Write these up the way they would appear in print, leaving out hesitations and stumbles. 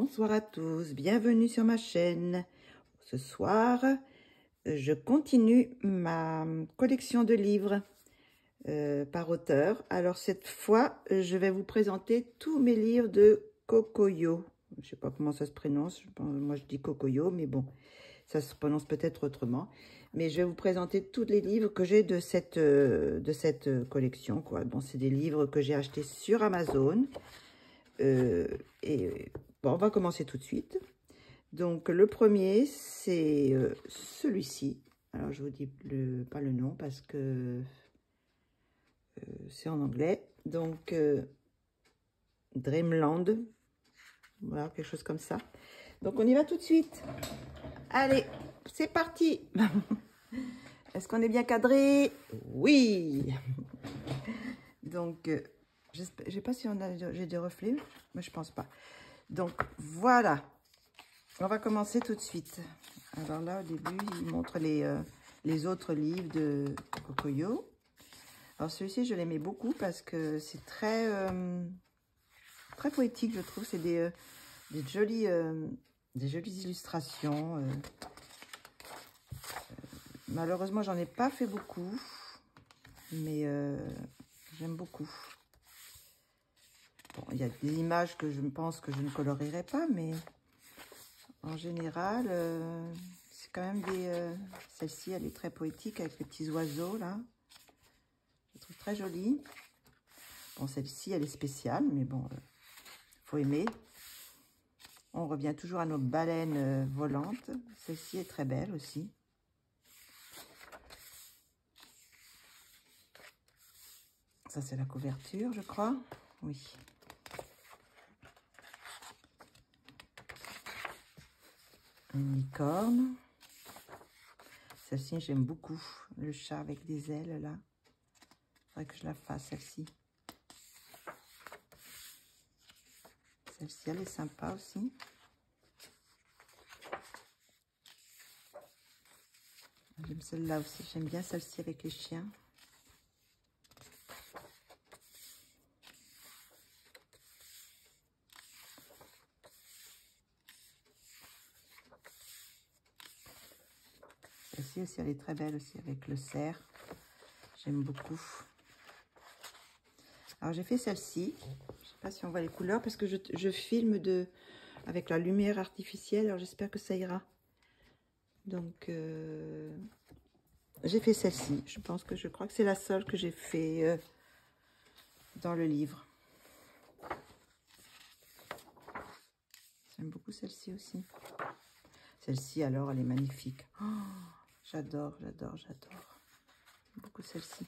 Bonsoir à tous, bienvenue sur ma chaîne. Ce soir, je continue ma collection de livres par auteur. Alors cette fois, je vais vous présenter tous mes livres de Kokoyo. Je ne sais pas comment ça se prononce, moi je dis Kokoyo, mais bon, ça se prononce peut-être autrement. Mais je vais vous présenter tous les livres que j'ai de cette collection, quoi. Bon, c'est des livres que j'ai achetés sur Amazon. Bon, on va commencer tout de suite. Donc, le premier, c'est celui-ci. Alors, je vous dis pas le nom parce que c'est en anglais. Donc, Dreamland. Voilà, quelque chose comme ça. Donc, on y va tout de suite. Allez, c'est parti. Est-ce qu'on est bien cadré? Oui. Donc, je ne sais pas si j'ai des reflets, mais je pense pas. Donc, voilà. On va commencer tout de suite. Alors là, au début, il montre les autres livres de Kokoyo. Alors, celui-ci, je l'aimais beaucoup parce que c'est très poétique, je trouve. C'est des jolies illustrations. Malheureusement, j'en ai pas fait beaucoup, mais j'aime beaucoup. Bon, il y a des images que je pense que je ne colorerai pas, mais en général, c'est quand même des... Celle-ci, elle est très poétique avec les petits oiseaux, là. Je trouve très jolie. Bon, celle-ci, elle est spéciale, mais bon, faut aimer. On revient toujours à nos baleines volantes. Celle-ci est très belle aussi. Ça, c'est la couverture, je crois. Oui. Une licorne. Celle-ci, j'aime beaucoup. Le chat avec des ailes, là. Il faudrait que je la fasse, celle-ci. Celle-ci, elle est sympa aussi. J'aime celle-là aussi. J'aime bien celle-ci avec les chiens. Celle-ci aussi, elle est très belle aussi avec le cerf. J'aime beaucoup. Alors, j'ai fait celle-ci. Je ne sais pas si on voit les couleurs parce que je filme avec la lumière artificielle. Alors, j'espère que ça ira. Donc, j'ai fait celle-ci. Je crois que c'est la seule que j'ai fait dans le livre. J'aime beaucoup celle-ci aussi. Celle-ci, alors, elle est magnifique. Oh, j'adore, j'adore, j'adore. J'aime beaucoup celle-ci.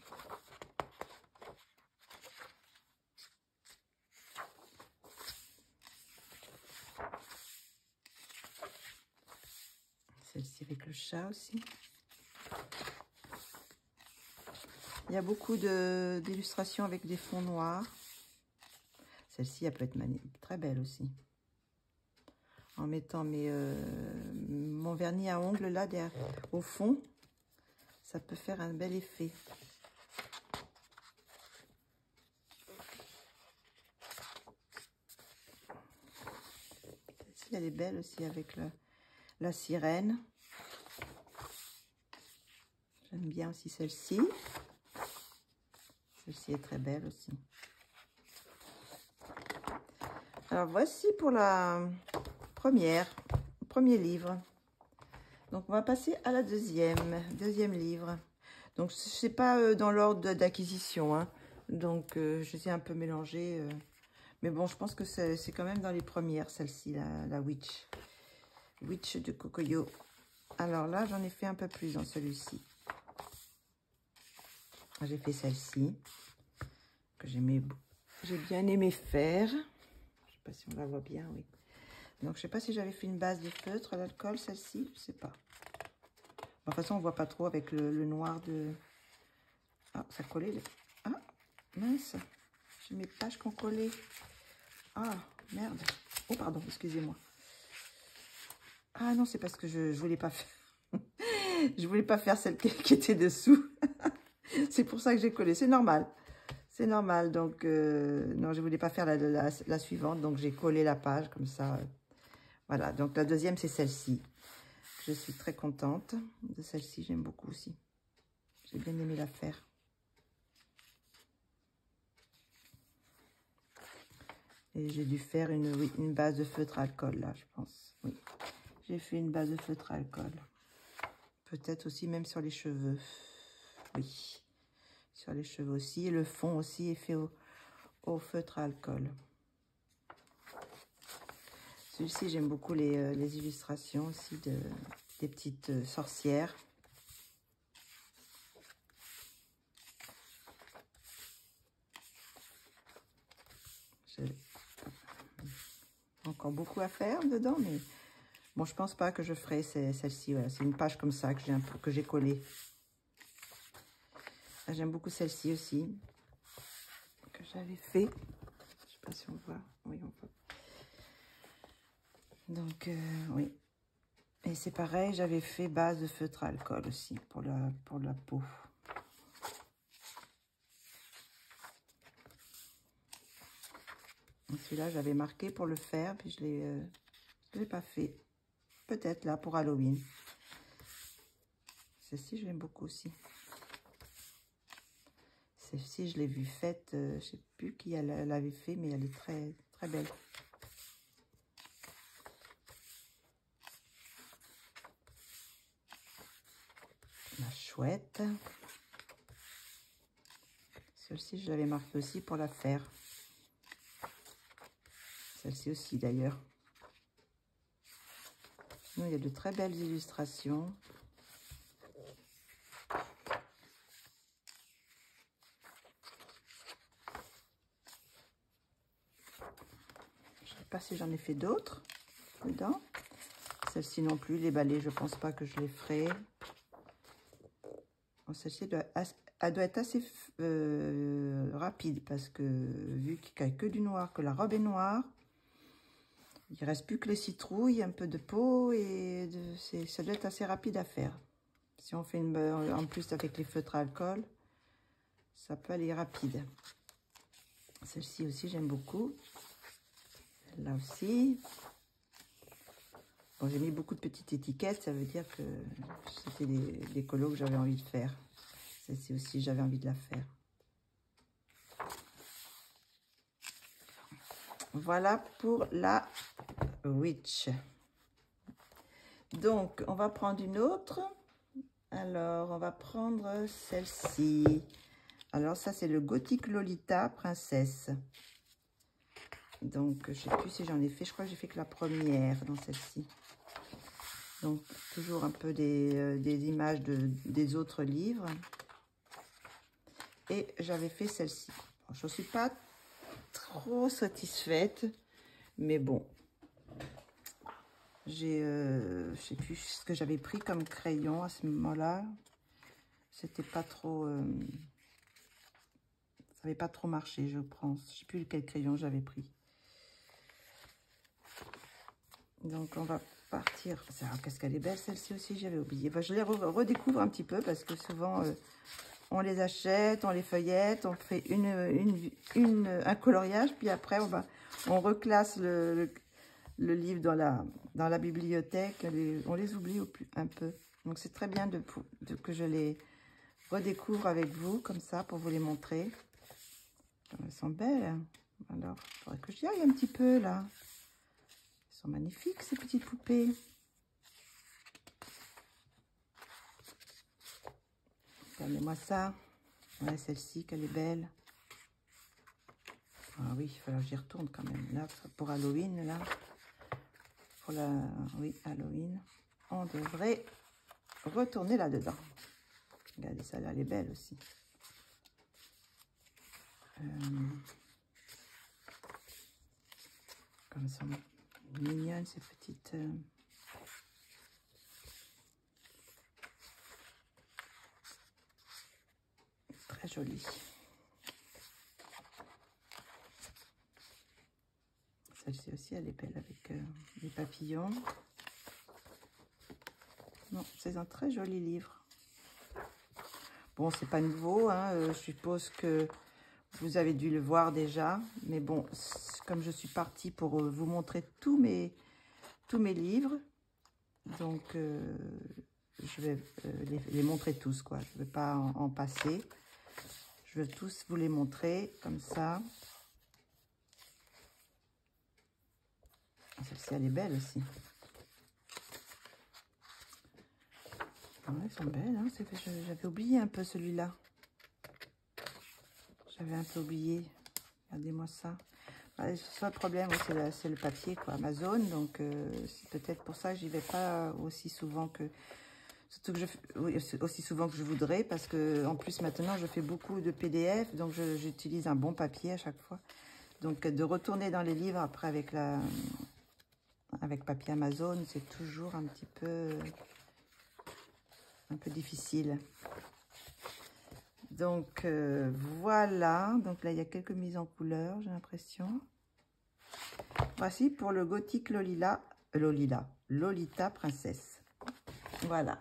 Celle-ci avec le chat aussi. Il y a beaucoup d'illustrations avec des fonds noirs. Celle-ci, elle peut être très belle aussi. En mettant mon vernis à ongles là au fond, ça peut faire un bel effet. Celle-ci, elle est belle aussi avec la sirène. J'aime bien aussi celle-ci. Celle-ci est très belle aussi. Alors, voici pour le premier livre. Donc, on va passer à la deuxième livre. Donc, je sais pas dans l'ordre d'acquisition, hein. Donc, je les ai un peu mélangés. Mais bon, je pense que c'est quand même dans les premières, celle-ci, la Witch. Witch de Kokoyo. Alors là, j'en ai fait un peu plus dans celui-ci. J'ai fait celle-ci, que j'ai bien aimé faire. Je ne sais pas si on la voit bien, oui. Donc, je ne sais pas si j'avais fait une base de feutre à l'alcool, celle-ci, je ne sais pas. Bon, de toute façon, on ne voit pas trop avec le noir de... Ah, ça collait. Ah, mince. J'ai mes pages qu'on collait. Ah, merde. Oh, pardon, excusez-moi. Ah non, c'est parce que je ne voulais pas faire... je voulais pas faire celle qui était dessous. C'est pour ça que j'ai collé. C'est normal. C'est normal. Donc, non, je ne voulais pas faire la suivante. Donc, j'ai collé la page comme ça. Voilà, donc la deuxième, c'est celle-ci. Je suis très contente de celle-ci, j'aime beaucoup aussi. J'ai bien aimé la faire. Et j'ai dû faire une base de feutre à alcool, là, je pense. Oui, j'ai fait une base de feutre à alcool. Peut-être aussi même sur les cheveux. Oui, sur les cheveux aussi. Et le fond aussi est fait au feutre à alcool. Celui-ci, j'aime beaucoup les illustrations aussi des petites sorcières. J'ai encore beaucoup à faire dedans, mais bon, je pense pas que je ferai celle-ci. Voilà, c'est une page comme ça que j'ai collée. J'aime beaucoup celle-ci aussi, que j'avais fait. Je sais pas si on voit. Oui, on voit. Donc, oui. Et c'est pareil, j'avais fait base de feutre à alcool aussi pour la peau. Celui-là, j'avais marqué pour le faire, puis je ne l'ai pas fait. Peut-être là pour Halloween. Celle-ci, je l'aime beaucoup aussi. Celle-ci, je l'ai vue faite, je ne sais plus qui elle l'avait fait, mais elle est très, très belle. La chouette. Celle-ci, je l'avais marquée aussi pour la faire. Celle-ci aussi, d'ailleurs. Sinon, il y a de très belles illustrations. Je ne sais pas si j'en ai fait d'autres dedans. Celle-ci non plus, les balais, je ne pense pas que je les ferai. Bon, celle-ci, elle doit être assez rapide parce que vu qu'il n'y a que du noir, que la robe est noire, il ne reste plus que les citrouilles, un peu de peau et ça doit être assez rapide à faire. Si on fait en plus avec les feutres à alcool, ça peut aller rapide. Celle-ci aussi, j'aime beaucoup. Là aussi. Bon, j'ai mis beaucoup de petites étiquettes, ça veut dire que c'était des colos que j'avais envie de faire. Celle-ci aussi, j'avais envie de la faire. Voilà pour la Witch. Donc, on va prendre une autre. Alors, on va prendre celle-ci. Alors, ça, c'est le Gothique Lolita Princesse. Donc, je ne sais plus si j'en ai fait. Je crois que j'ai fait que la première dans celle-ci. Donc, toujours un peu des images des autres livres. Et j'avais fait celle-ci. Bon, je ne suis pas trop satisfaite. Mais bon. Je ne sais plus ce que j'avais pris comme crayon à ce moment-là. C'était pas trop... ça n'avait pas trop marché, je pense. Je ne sais plus quel crayon j'avais pris. Donc, on va partir. Qu'est-ce qu'elle est belle, celle-ci aussi, j'avais oublié. Enfin, je les redécouvre un petit peu parce que souvent, on les achète, on les feuillette, on fait un coloriage, puis après, on reclasse le livre dans la bibliothèque. On les oublie un peu. Donc, c'est très bien que je les redécouvre avec vous, comme ça, pour vous les montrer. Elles sont belles. Alors, il faudrait que j'y aille un petit peu, là. Elles sont magnifiques, ces petites poupées. Regardez-moi ça. Ouais, celle-ci, qu'elle est belle. Ah oui, il falloir que j'y retourne quand même. Là, pour Halloween, là. Oui, Halloween. On devrait retourner là-dedans. Regardez, ça, là, elle est belle aussi. Comme elles sont mignonnes, ces petites... très jolies. Celle-ci aussi, elle est belle avec des papillons. Non, c'est un très joli livre. Bon, c'est pas nouveau, hein, je suppose que vous avez dû le voir déjà. Mais bon, comme je suis partie pour vous montrer tous mes tous mes livres. Donc, je vais les montrer tous, quoi. Je ne vais pas en passer. Je veux tous vous les montrer, comme ça. Celle-ci, elle est belle aussi. Ah, elles sont belles, hein. J'avais oublié un peu celui-là. J'avais un peu oublié. Regardez-moi ça. Le seul problème, c'est le papier, quoi, Amazon. Donc, c'est peut-être pour ça que j'y vais pas aussi souvent que... Surtout que aussi souvent que je voudrais, parce que en plus, maintenant, je fais beaucoup de PDF. Donc, j'utilise un bon papier à chaque fois. Donc, de retourner dans les livres après avec papier Amazon, c'est toujours un peu difficile. Donc, voilà. Donc là, il y a quelques mises en couleur, j'ai l'impression. Voici pour le Gothique Lolita Princesse. Voilà.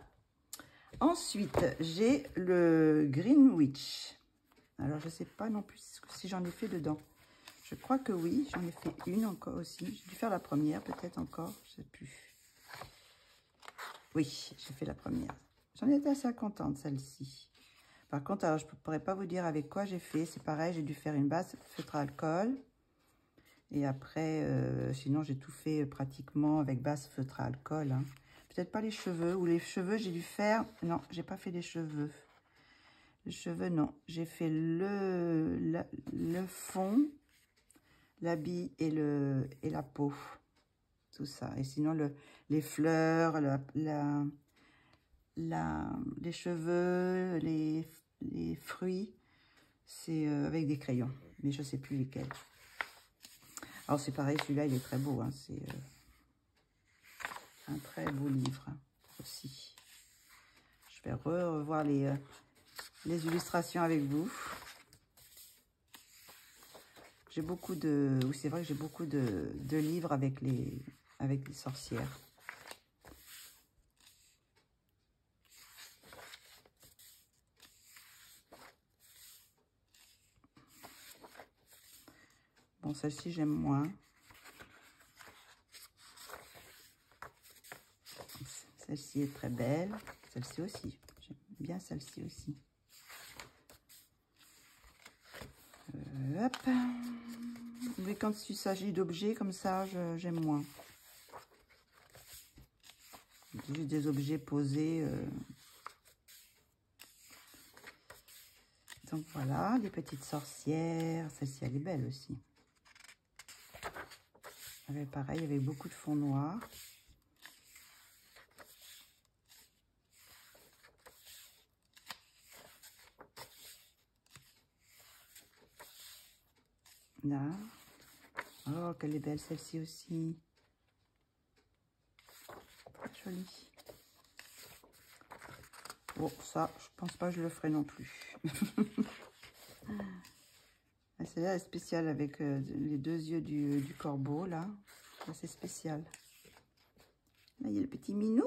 Ensuite, j'ai le Greenwich. Alors, je ne sais pas non plus si j'en ai fait dedans. Je crois que oui, j'en ai fait une encore aussi. J'ai dû faire la première, peut-être encore, je ne sais plus. Oui, j'ai fait la première. J'en étais assez contente, celle-ci. Par contre, alors, je ne pourrais pas vous dire avec quoi j'ai fait. C'est pareil, j'ai dû faire une base feutre à alcool. Et après, sinon, j'ai tout fait pratiquement avec base feutre à alcool. Hein. Peut-être pas les cheveux. Ou les cheveux, j'ai dû faire... Non, j'ai pas fait les cheveux. Les cheveux, non. J'ai fait le fond, l'habit et la peau. Tout ça. Et sinon, les fleurs, les cheveux, les fruits, c'est avec des crayons. Mais je ne sais plus lesquels. Alors, c'est pareil, celui-là, il est très beau. Hein, c'est un très beau livre aussi. Je vais revoir les illustrations avec vous. J'ai beaucoup de... Oui, c'est vrai que j'ai beaucoup de livres avec les sorcières. Bon, celle-ci, j'aime moins. Celle-ci est très belle. Celle-ci aussi. J'aime bien celle-ci aussi. Hop. Mais quand il s'agit d'objets comme ça, j'aime moins. Juste des objets posés. Donc voilà, les petites sorcières. Celle-ci, elle est belle aussi. Pareil, avec beaucoup de fond noir. Là. Oh, qu'elle est belle celle-ci aussi. Jolie. Bon, ça, je pense pas que je le ferai non plus. Celle-là est spéciale avec les deux yeux du corbeau, là. C'est spécial. Là, il y a le petit minou.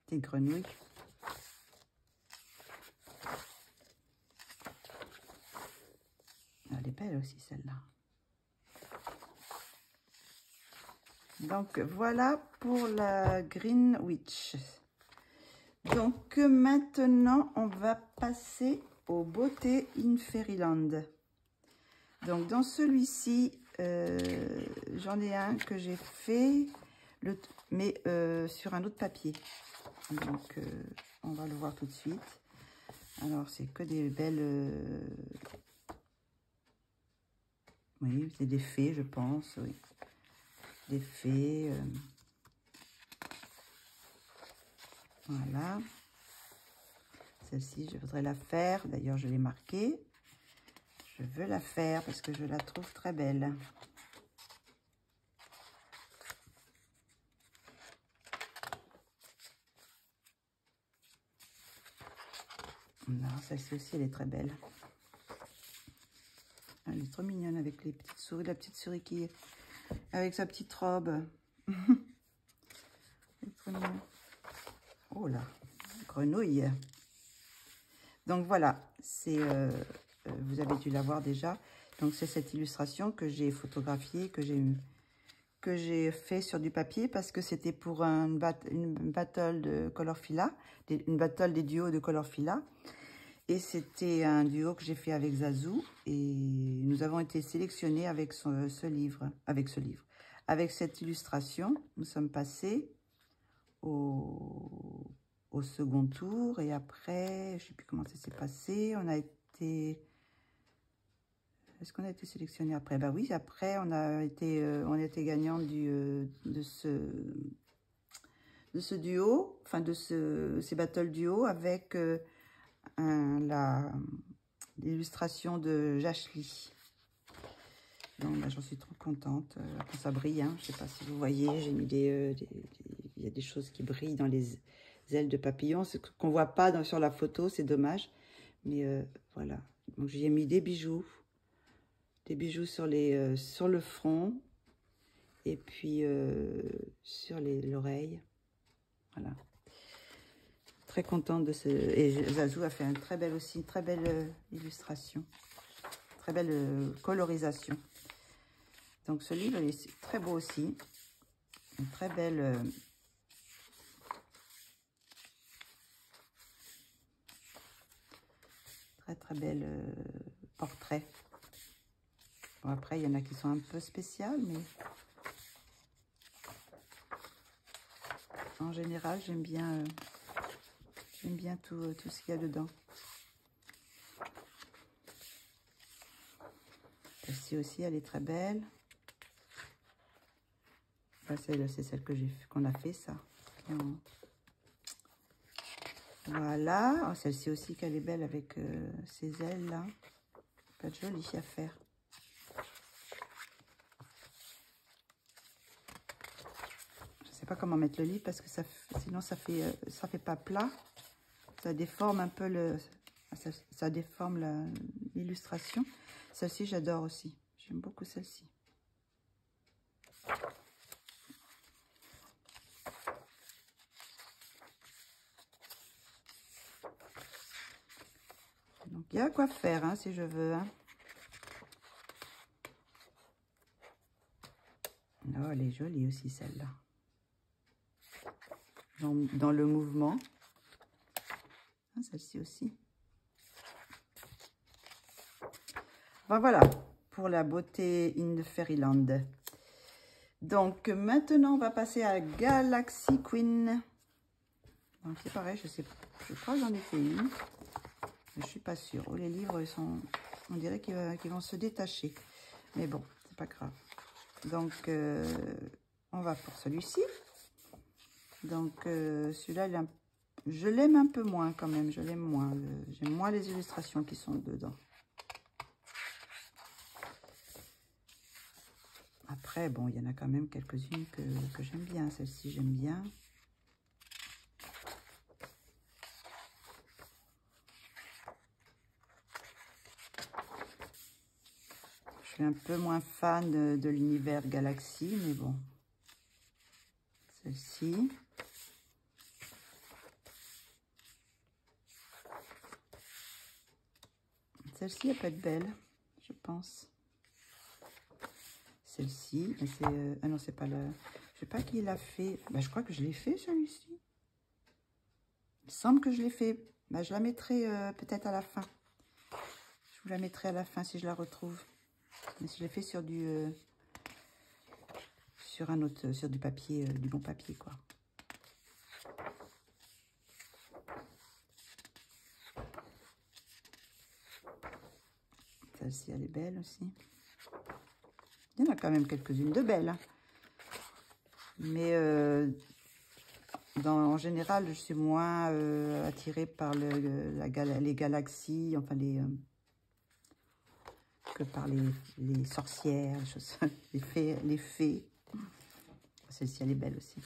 Des grenouilles. Elle est belle aussi, celle-là. Donc, voilà pour la Greenwich. Donc, maintenant, on va passer aux beautés in Fairyland. Donc, dans celui-ci, j'en ai un que j'ai fait, mais sur un autre papier. Donc, on va le voir tout de suite. Alors, c'est que des belles... oui, c'est des fées, je pense, oui. Des fées. Voilà. Celle-ci, je voudrais la faire. D'ailleurs, je l'ai marquée. Je veux la faire parce que je la trouve très belle. Non, celle-ci aussi, elle est très belle. Elle est trop mignonne avec les petites souris. La petite souris qui est avec sa petite robe. Oh là, grenouille. Donc voilà, c'est vous avez dû la voir déjà. Donc, c'est cette illustration que j'ai photographiée, que j'ai fait sur du papier parce que c'était pour une battle de Colorfila, une battle des duos de Colorfila. Et c'était un duo que j'ai fait avec Zazou. Et nous avons été sélectionnés avec ce livre. Avec cette illustration, nous sommes passés au second tour. Et après, je ne sais plus comment ça s'est passé. On a été... Est-ce qu'on a été sélectionné après? Bah oui, après, on a été gagnant de ce duo, enfin de ces battle duo avec l'illustration de Jachli. Donc, bah, j'en suis trop contente. Quand ça brille, hein. Je ne sais pas si vous voyez, j'ai mis il y a des choses qui brillent dans les ailes de papillon, ce qu'on ne voit pas sur la photo, c'est dommage. Mais voilà, donc j'y ai mis des bijoux sur le front et puis sur l'oreille. Voilà. Très contente de ce... Et Zazou a fait une très belle illustration. Très belle colorisation. Donc ce livre est très beau aussi. Une très belle... très belle portrait. Bon, après, il y en a qui sont un peu spéciales, mais en général, j'aime bien tout ce qu'il y a dedans. Celle-ci aussi, elle est très belle. C'est celle qu'on a fait, ça. Voilà. Oh, celle-ci aussi, qu'elle est belle avec ses ailes, là. Pas de jolie à faire. Je sais pas comment mettre le livre parce que sinon ça fait pas plat. Ça déforme un peu ça déforme l'illustration. Celle-ci, j'adore aussi. J'aime beaucoup celle-ci. Donc, il y a quoi faire, hein, si je veux. Hein. Oh, elle est jolie aussi, celle-là. Dans le mouvement. Ah, celle-ci aussi. Enfin, voilà, pour la beauté in the Fairyland. Donc, maintenant, on va passer à Galaxy Queen. Donc, c'est pareil, je crois que j'en ai fait une. Mais je suis pas sûre. Oh, les livres, on dirait qu'ils vont se détacher. Mais bon, c'est pas grave. Donc, on va pour celui-ci. Donc, celui-là, je l'aime un peu moins quand même. Je l'aime moins. J'aime moins les illustrations qui sont dedans. Après, bon, il y en a quand même quelques-unes que j'aime bien. Celle-ci, j'aime bien. Je suis un peu moins fan de l'univers Galaxy, mais bon. Celle-ci. Celle-ci, elle peut être belle, je pense. Celle-ci, c'est... ah non, c'est pas le... Je sais pas qui l'a fait. Bah, je crois que je l'ai fait, celui-ci. Il me semble que je l'ai fait. Bah, je la mettrai peut-être à la fin. Je vous la mettrai à la fin si je la retrouve. Mais je l'ai fait sur sur du papier, du bon papier, quoi. Celle-ci, elle est belle aussi. Il y en a quand même quelques-unes de belles. Hein. Mais en général, je suis moins attirée par les galaxies, enfin que par les sorcières, les choses, les fées. Celle-ci, elle est belle aussi.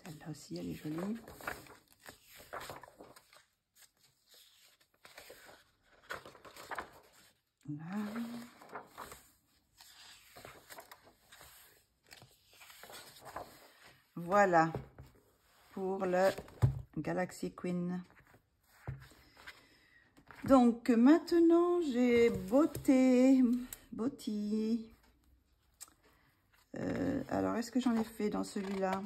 Celle-là aussi, elle est jolie. Là. Voilà pour le Galaxy Queen. Donc maintenant j'ai Beauty. Alors est-ce que j'en ai fait dans celui-là?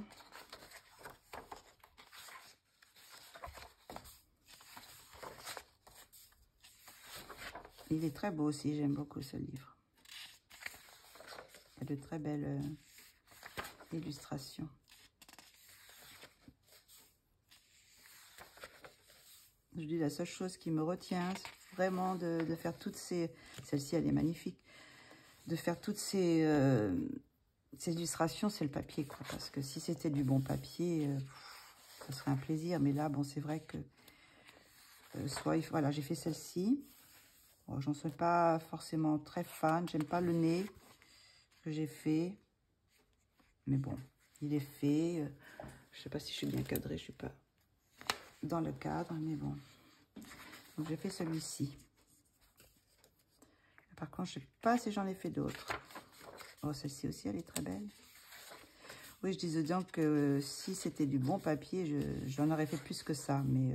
Il est très beau aussi, j'aime beaucoup ce livre. Il y a de très belles illustrations. Je dis la seule chose qui me retient, c'est vraiment de faire toutes ces... Celle-ci, elle est magnifique. De faire toutes ces illustrations, c'est le papier, quoi. Parce que si c'était du bon papier, ça serait un plaisir. Mais là, bon, c'est vrai que... voilà, j'ai fait celle-ci. Bon, j'en suis pas forcément très fan. J'aime pas le nez que j'ai fait. Mais bon, il est fait. Je sais pas si je suis bien cadrée, je suis pas dans le cadre, mais bon. Donc j'ai fait celui-ci. Par contre, je sais pas si j'en ai fait d'autres. Oh, celle-ci aussi, elle est très belle. Oui, je disais donc que si c'était du bon papier, j'en aurais fait plus que ça. Mais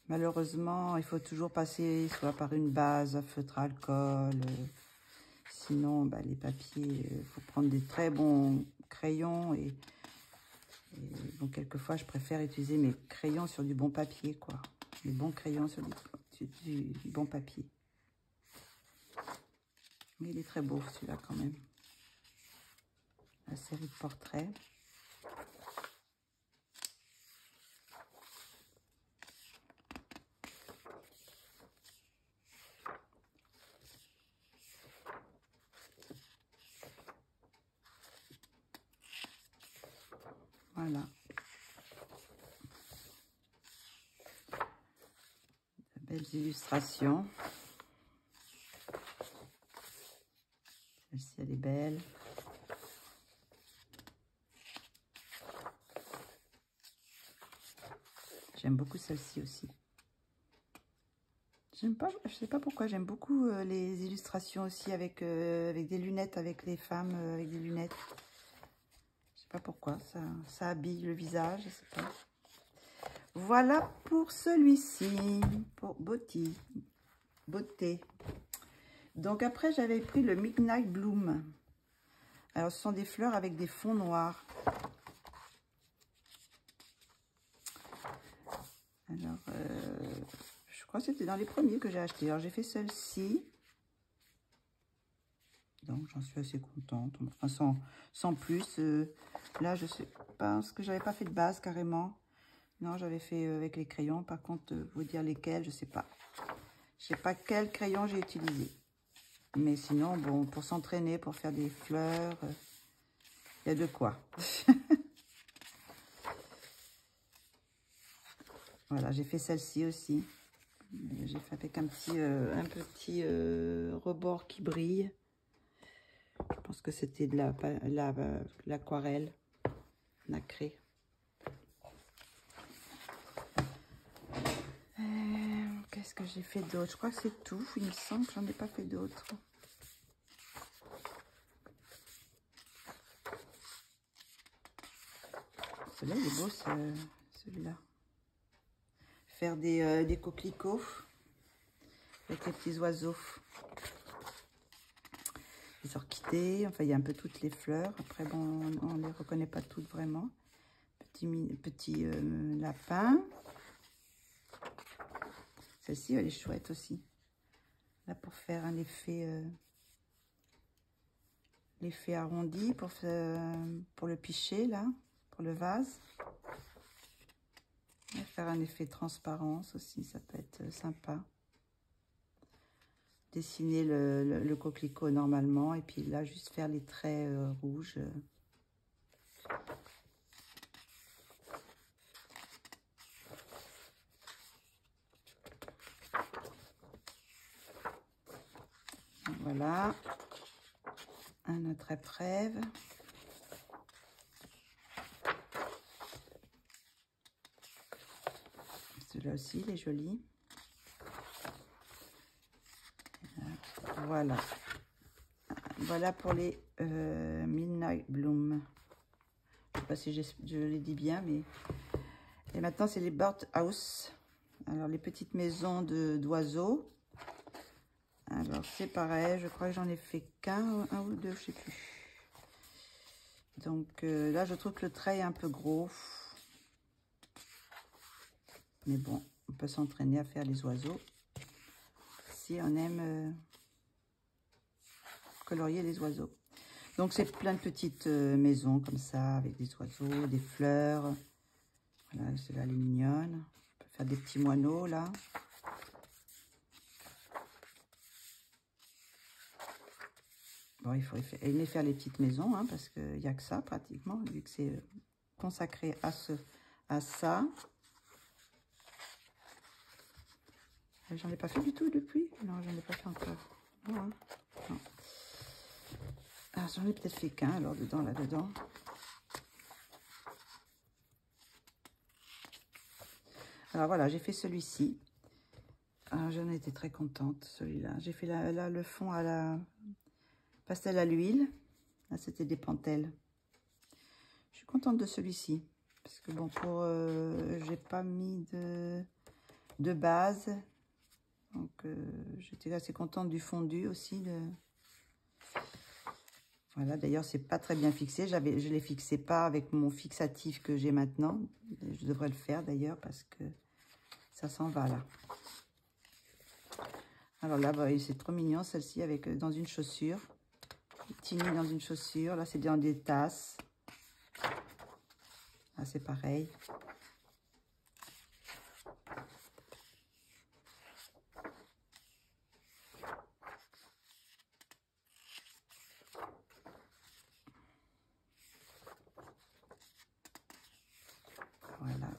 malheureusement, il faut toujours passer soit par une base à feutre à alcool. Sinon, bah, les papiers, il faut prendre des très bons crayons. Et bon, quelquefois, je préfère utiliser mes crayons sur du bon papier, quoi. Les bons crayons sur du bon papier. Mais il est très beau, celui-là, quand même. La série de portraits. Voilà. De belles illustrations. Celle-ci, elle est belle. J'aime beaucoup celle-ci aussi. J'aime pas, je sais pas pourquoi, j'aime beaucoup les illustrations aussi avec des lunettes, avec les femmes avec des lunettes. Je sais pas pourquoi, ça habille le visage, je sais pas. Voilà pour celui-ci, pour Beauty. Donc après, j'avais pris le Midnight Bloom. Alors, ce sont des fleurs avec des fonds noirs. Alors, je crois que c'était dans les premiers que j'ai acheté. Alors, j'ai fait celle-ci. Donc, j'en suis assez contente. Enfin, sans plus. Là, je sais pas, parce que j'avais pas fait de base carrément. Non, j'avais fait avec les crayons. Par contre, vous dire lesquels, je sais pas. Je sais pas quel crayon j'ai utilisé. Mais sinon, bon, pour s'entraîner, pour faire des fleurs, il y a de quoi. Voilà, j'ai fait celle-ci aussi. J'ai fait avec un petit rebord qui brille. Je pense que c'était de l'aquarelle nacrée. Qu'est-ce que j'ai fait d'autre? Je crois que c'est tout. Il me semble que j'en ai pas fait d'autres. Celui-là, il est beau, celui-là. Faire des coquelicots avec les petits oiseaux. Les orchidées, enfin, il y a un peu toutes les fleurs. Après, bon, on ne les reconnaît pas toutes vraiment. Petit lapin. Celle-ci, elle est chouette aussi. Là, pour faire un l'effet arrondi, pour le pichet, là, pour le vase. Et faire un effet transparence aussi, ça peut être sympa. Dessiner le coquelicot normalement, et puis là, juste faire les traits rouges. Voilà, un autre épreuve. Celui-là aussi, il est joli. Voilà. Voilà pour les Midnight Bloom. pas si je l'ai dit bien, mais... Et maintenant, c'est les birdhouse. Alors, les petites maisons d'oiseaux. Alors, c'est pareil, je crois que j'en ai fait qu'un, un ou deux, je sais plus. Donc, là, je trouve que le trait est un peu gros. Mais bon, on peut s'entraîner à faire les oiseaux. Si on aime colorier les oiseaux. Donc, c'est plein de petites maisons comme ça, avec des oiseaux, des fleurs. Voilà, celle-là, elle est mignonne. On peut faire des petits moineaux, là. Bon, il faut aimer faire les petites maisons, hein, parce qu'il n'y a que ça, pratiquement, vu que c'est consacré à ça. J'en ai pas fait du tout depuis. Non, j'en ai pas fait encore. Non, hein. Non. Ah, j'en ai peut-être fait qu'un, alors, là-dedans. Alors, voilà, j'ai fait celui-ci. J'en ai été très contente, celui-là. J'ai fait là, le fond à la pastel à l'huile. Là, c'était des pentelles. Je suis contente de celui-ci. Parce que, bon, j'ai pas mis de base. Donc, j'étais assez contente du fondu aussi. Voilà, d'ailleurs, c'est pas très bien fixé. Je ne l'ai fixé pas avec mon fixatif que j'ai maintenant. Je devrais le faire d'ailleurs parce que ça s'en va là. Alors là, bah, c'est trop mignon celle-ci avec dans une chaussure. Tini dans une chaussure. Là, c'est dans des tasses. Là, c'est pareil. Voilà.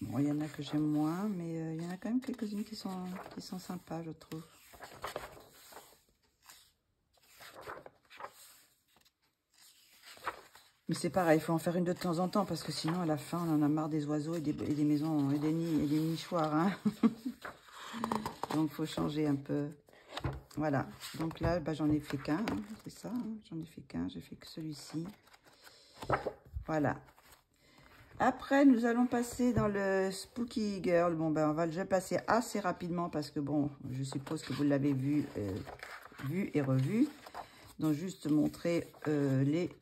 Bon, il y en a que j'aime moins, mais il y en a quand même quelques-unes qui sont sympas, je trouve. Mais c'est pareil, il faut en faire une de temps en temps, parce que sinon, à la fin, on en a marre des oiseaux et des maisons, et des nids, et des nichoirs, hein. Donc, il faut changer un peu. Voilà. Donc là, bah, j'en ai fait qu'un, hein, c'est ça. Hein, j'en ai fait qu'un, j'ai fait que celui-ci. Voilà. Après, nous allons passer dans le Spooky Girl. Bon, ben, je vais passer assez rapidement parce que, bon, je suppose que vous l'avez vu et revu. Donc, juste montrer les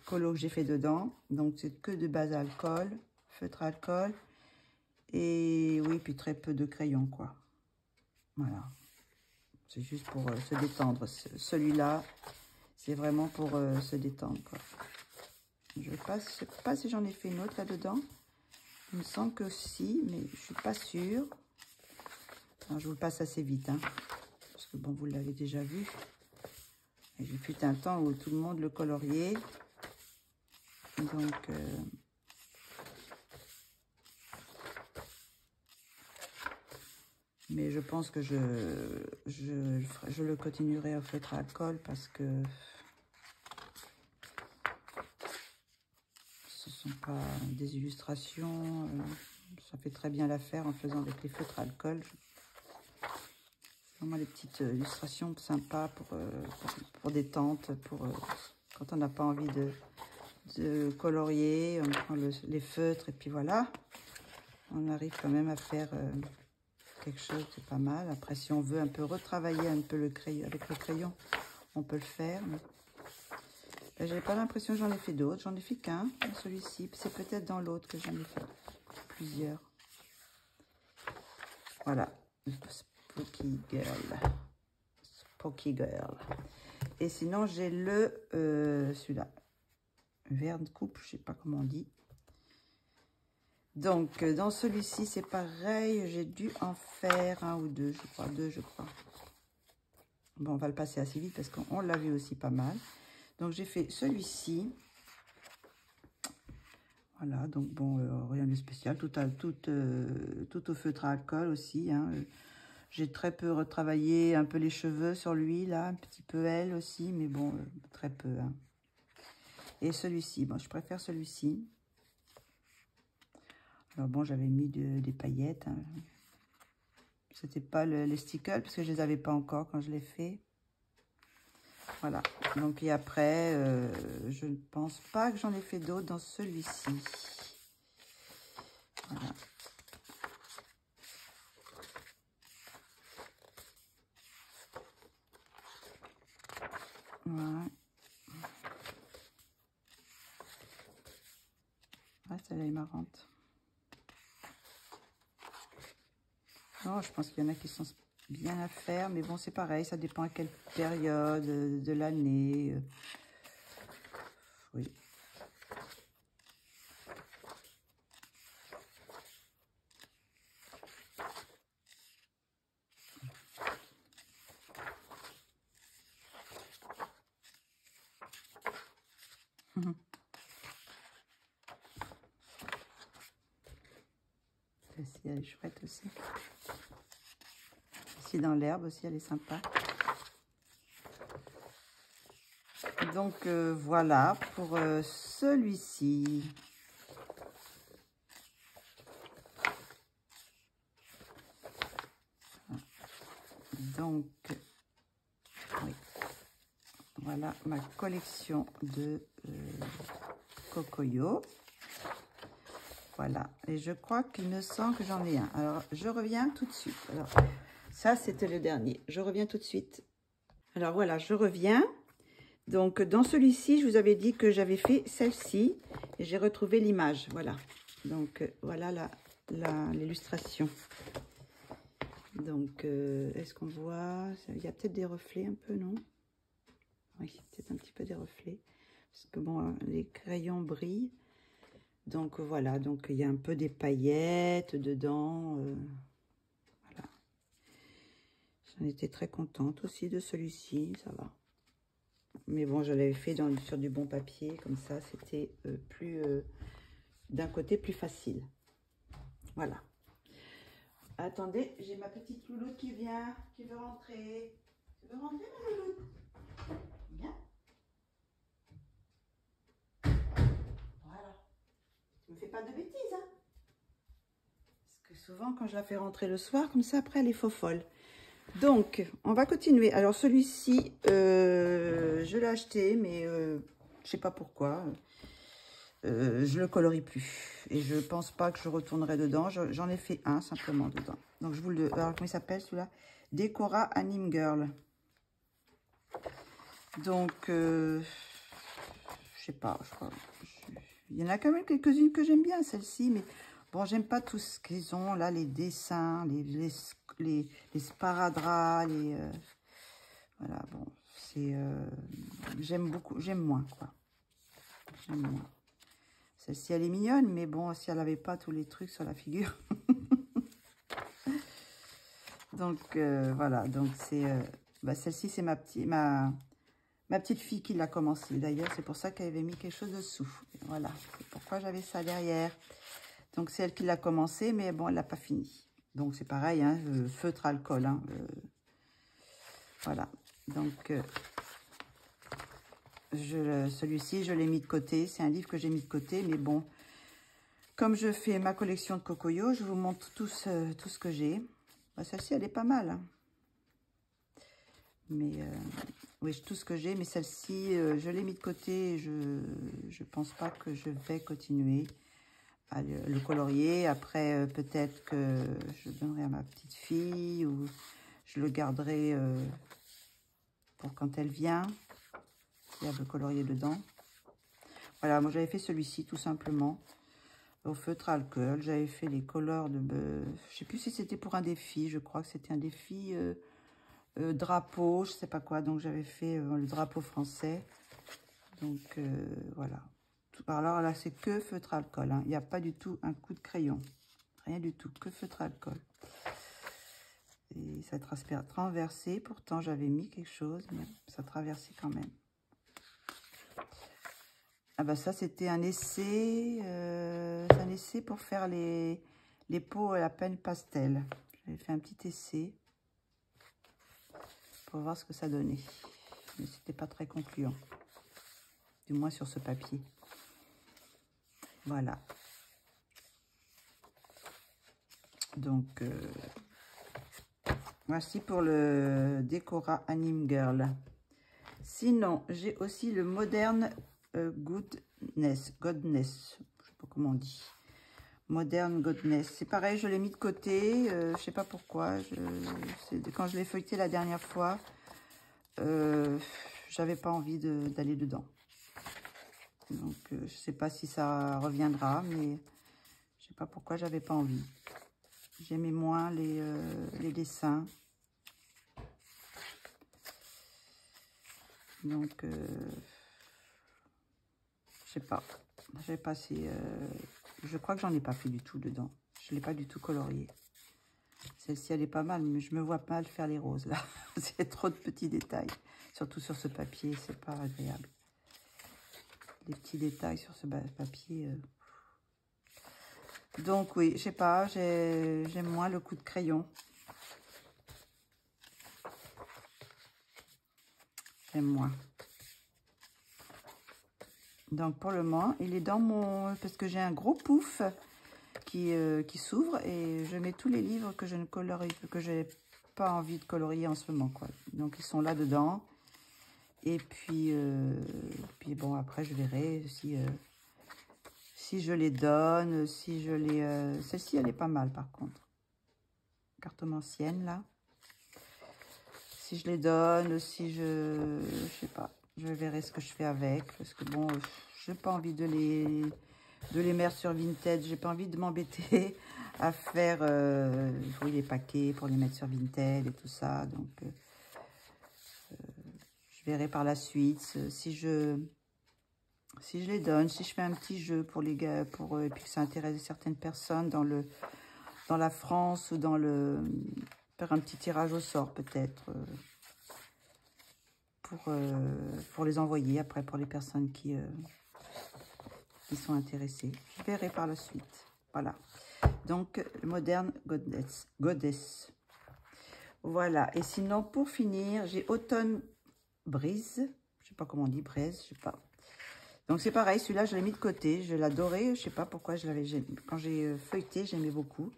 colos que j'ai fait dedans. Donc, c'est que de base alcool, feutre alcool. Et oui, puis très peu de crayon, quoi. Voilà. C'est juste pour se détendre. Celui-là, c'est vraiment pour se détendre, quoi. Je ne sais pas si j'en ai fait une autre là-dedans. Il me semble que si, mais je ne suis pas sûre. Alors, je vous le passe assez vite, hein, parce que bon, vous l'avez déjà vu. Il fut un temps où tout le monde le coloriait. Donc, mais je pense que je le continuerai au feutre à alcool parce que ce ne sont pas des illustrations. Ça fait très bien l'affaire en faisant avec les feutres à alcool. Vraiment les petites illustrations sympas pour détente, quand on n'a pas envie de colorier, on prend les feutres et puis voilà. On arrive quand même à faire quelque chose de pas mal. Après, si on veut un peu retravailler un peu le crayon, avec le crayon, on peut le faire. J'avais pas l'impression que j'en ai fait d'autres. J'en ai fait qu'un, celui-ci. C'est peut-être dans l'autre que j'en ai fait plusieurs. Voilà. Spooky Girl. Spooky Girl. Et sinon, j'ai celui-là. Vert de coupe, je sais pas comment on dit. Donc, dans celui-ci, c'est pareil. J'ai dû en faire un ou deux, je crois. Deux, je crois. Bon, on va le passer assez vite parce qu'on l'a vu aussi pas mal. Donc, j'ai fait celui-ci. Voilà, donc bon, rien de spécial. Tout au feutre à alcool aussi. Hein. J'ai très peu retravaillé un peu les cheveux sur lui, là. Un petit peu elle aussi, mais bon, très peu. Hein. Et celui-ci, bon, je préfère celui-ci. Alors bon, j'avais mis des paillettes. Hein. C'était pas les stickers, parce que je les avais pas encore quand je l'ai fait. Voilà. Donc, et après, je ne pense pas que j'en ai fait d'autres dans celui-ci. Voilà. Ouais. Ouais, celle-là est marrante. Non, je pense qu'il y en a qui sont bien à faire, mais bon, c'est pareil, ça dépend à quelle période de l'année. Oui. Celle-ci, elle est chouette aussi. Ici, dans l'herbe aussi, elle est sympa. Donc, voilà pour celui-ci. Donc, oui. Voilà ma collection de Cocoyo. Voilà. Et je crois qu'il me semble que j'en ai un. Alors, je reviens tout de suite. Alors, ça, c'était le dernier. Je reviens tout de suite. Alors, voilà, je reviens. Donc, dans celui-ci, je vous avais dit que j'avais fait celle-ci. Et j'ai retrouvé l'image. Voilà. Donc, voilà l'illustration. Donc, est-ce qu'on voit? Il y a peut-être des reflets un peu, non? Oui, peut-être un petit peu des reflets. Parce que, bon, les crayons brillent. Donc, voilà. Donc, il y a un peu des paillettes dedans. Voilà. J'en étais très contente aussi de celui-ci. Ça va. Mais bon, je l'avais fait sur du bon papier. Comme ça, c'était plus... d'un côté, plus facile. Voilà. Attendez, j'ai ma petite louloute qui vient, qui veut rentrer. Tu veux rentrer, ma louloute? Viens. Voilà. Tu me fais pas de bêtises, hein? Parce que souvent, quand je la fais rentrer le soir, comme ça, après, elle est faux folle. Donc, on va continuer. Alors, celui-ci, je l'ai acheté, mais je sais pas pourquoi. Je le colorie plus. Et je pense pas que je retournerai dedans. J'en ai fait un, simplement, dedans. Donc, je vous le... Alors, comment il s'appelle, celui-là? Decora Anime Girl. Donc, je sais pas. Il y en a quand même quelques-unes que j'aime bien, celle-ci. Mais bon, j'aime pas tout ce qu'ils ont, là, les dessins, les sparadraps, voilà, bon, c'est... j'aime beaucoup, j'aime moins, quoi. J'aime moins. Celle-ci, elle est mignonne, mais bon, si elle n'avait pas tous les trucs sur la figure. Donc, voilà. Donc, c'est... bah, celle-ci, c'est ma petite fille qui l'a commencé. D'ailleurs, c'est pour ça qu'elle avait mis quelque chose dessous. Voilà. C'est pourquoi j'avais ça derrière. Donc, c'est elle qui l'a commencé, mais bon, elle l'a pas fini. Donc, c'est pareil, hein, feutre alcool. Hein, voilà. Donc... celui-ci, je l'ai mis de côté. C'est un livre que j'ai mis de côté. Mais bon, comme je fais ma collection de Cocoyo, je vous montre tout ce que j'ai. Bah, celle-ci, elle est pas mal. Hein. Mais oui, tout ce que j'ai. Mais celle-ci, je l'ai mis de côté. Je pense pas que je vais continuer à le colorier. Après, peut-être que je le donnerai à ma petite fille ou je le garderai pour quand elle vient. Il y a le colorier dedans. Voilà, moi j'avais fait celui-ci tout simplement au feutre alcool. J'avais fait les couleurs de... je sais plus si c'était pour un défi. Je crois que c'était un défi drapeau, je sais pas quoi. Donc j'avais fait le drapeau français. Donc voilà. Alors là, c'est que feutre alcool. Hein. Il n'y a pas du tout un coup de crayon. Rien du tout, que feutre alcool. Et ça traversé. Pourtant, j'avais mis quelque chose, mais ça traversait quand même. Ah bah ça, c'était un essai. C'est un essai pour faire les pots à la penne pastel. J'avais fait un petit essai pour voir ce que ça donnait. Mais c'était pas très concluant. Du moins sur ce papier. Voilà. Donc, voici pour le Decora Anime Girl. Sinon, j'ai aussi le Modern Godness. Je sais pas comment on dit. Modern Godness. C'est pareil, je l'ai mis de côté. Je sais pas pourquoi. Quand je l'ai feuilleté la dernière fois, j'avais pas envie d'aller dedans. Donc, je sais pas si ça reviendra, mais je sais pas pourquoi j'avais pas envie. J'aimais moins les dessins. Donc, je sais pas. J'ai passé... je crois que j'en ai pas fait du tout dedans. Je l'ai pas du tout colorié. Celle-ci, elle est pas mal, mais je me vois mal faire les roses, là. C'est trop de petits détails. Surtout sur ce papier, c'est pas agréable. Les petits détails sur ce papier... Donc, oui, je sais pas, j'aime moins le coup de crayon. J'aime moins. Donc, pour le moment, il est dans mon... Parce que j'ai un gros pouf qui s'ouvre et je mets tous les livres que je ne colorie, que je n'ai pas envie de colorier en ce moment, quoi. Donc, ils sont là-dedans. Et puis bon, après, je verrai si je les donne, si je les... Celle-ci, elle est pas mal, par contre. Cartomancienne, là. Si je les donne, si je sais pas. Je verrai ce que je fais avec. Parce que bon, j'ai pas envie de les mettre sur Vinted. J'ai pas envie de m'embêter à faire oui, les paquets pour les mettre sur Vinted et tout ça. Donc, je verrai par la suite si je les donne, si je fais un petit jeu pour les gars, et puis que ça intéresse certaines personnes dans la France ou faire un petit tirage au sort peut-être pour les envoyer après pour les personnes qui sont intéressées. Je verrai par la suite. Voilà. Donc, Modern Goddess. Voilà. Et sinon, pour finir, j'ai Autumn Breeze. Je sais pas comment on dit, Braise, je sais pas. Donc, c'est pareil. Celui-là, je l'ai mis de côté. Je l'adorais. Je sais pas pourquoi je l'avais... Quand j'ai feuilleté, j'aimais beaucoup.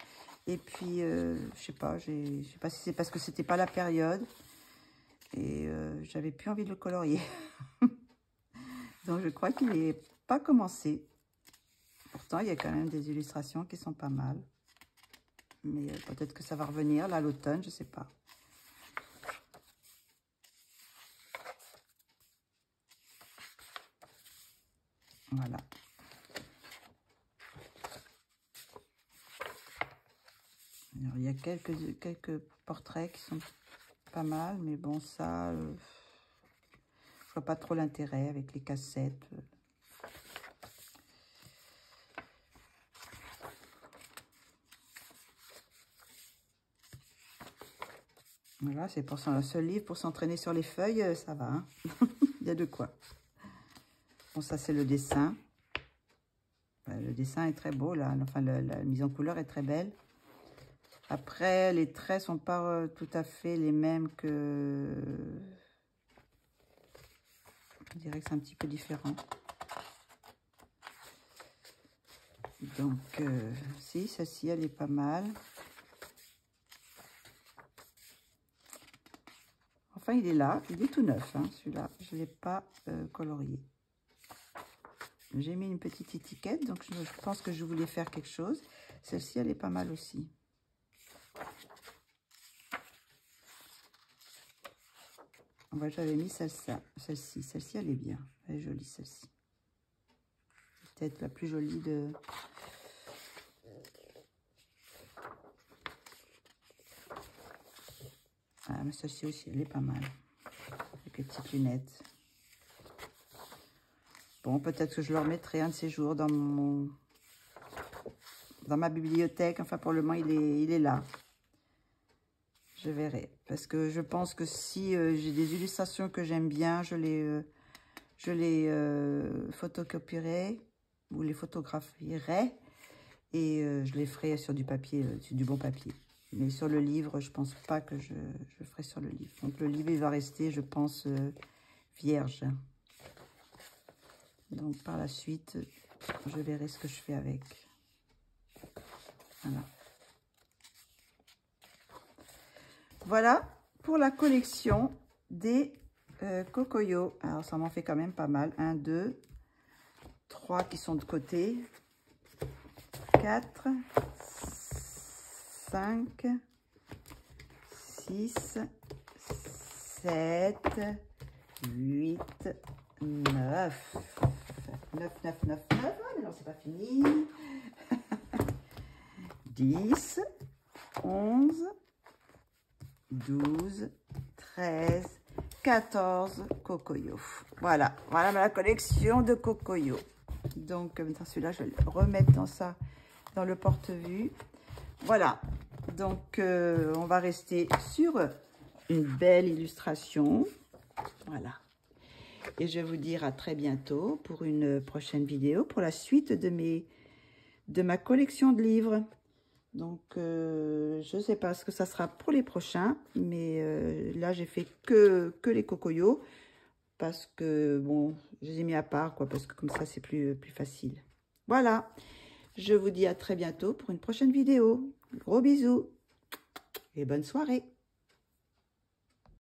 Et puis, je sais pas si c'est parce que c'était pas la période. Et j'avais plus envie de le colorier. Donc, je crois qu'il n'est pas commencé. Pourtant, il y a quand même des illustrations qui sont pas mal. Mais peut-être que ça va revenir, là, à l'automne, je sais pas. Voilà. Alors, il y a quelques portraits qui sont pas mal, mais bon, ça, je vois pas trop l'intérêt avec les cassettes. Voilà, c'est pour ce livre, pour s'entraîner sur les feuilles, ça va. Hein. Il y a de quoi. Bon, ça, c'est le dessin. Le dessin est très beau, là. Enfin, la mise en couleur est très belle. Après, les traits sont pas tout à fait les mêmes que... Je dirais que c'est un petit peu différent. Donc, si, celle-ci, elle est pas mal. Enfin, il est là. Il est tout neuf, hein, celui-là. Je ne l'ai pas colorié. J'ai mis une petite étiquette, donc je pense que je voulais faire quelque chose. Celle-ci, elle est pas mal aussi. Ouais, j'avais mis celle-ci. Celle-ci, elle est bien. Elle est jolie, celle-ci. Peut-être la plus jolie de... Ah, mais celle-ci aussi, elle est pas mal. Avec les petites lunettes. Bon, peut-être que je le remettrai un de ces jours dans ma bibliothèque. Enfin, pour le moment, il est là. Je verrai. Parce que je pense que si j'ai des illustrations que j'aime bien, je les photocopierai ou les photographierai et je les ferai sur du papier, sur du bon papier. Mais sur le livre, je pense pas que je le ferai sur le livre. Donc, le livre, il va rester, je pense, vierge. Donc, par la suite, je verrai ce que je fais avec. Voilà. Voilà pour la collection des Cocoyo. Alors, ça m'en fait quand même pas mal. 1, 2, 3 qui sont de côté. 4, 5, 6, 7, 8, 9. 9, 9, 9, 9. Ah, mais non, c'est pas fini. 10, 11, 12, 13, 14 Cocoyo. Voilà, voilà ma collection de Cocoyo. Donc, maintenant celui-là, je vais le remettre dans le porte-vue. Voilà, donc on va rester sur une belle illustration. Voilà. Et je vais vous dire à très bientôt pour une prochaine vidéo, pour la suite de ma collection de livres. Donc, je ne sais pas ce que ça sera pour les prochains, mais là, j'ai fait que les Cocoyo, parce que, bon, je les ai mis à part, quoi, parce que comme ça, c'est plus facile. Voilà, je vous dis à très bientôt pour une prochaine vidéo. Gros bisous et bonne soirée.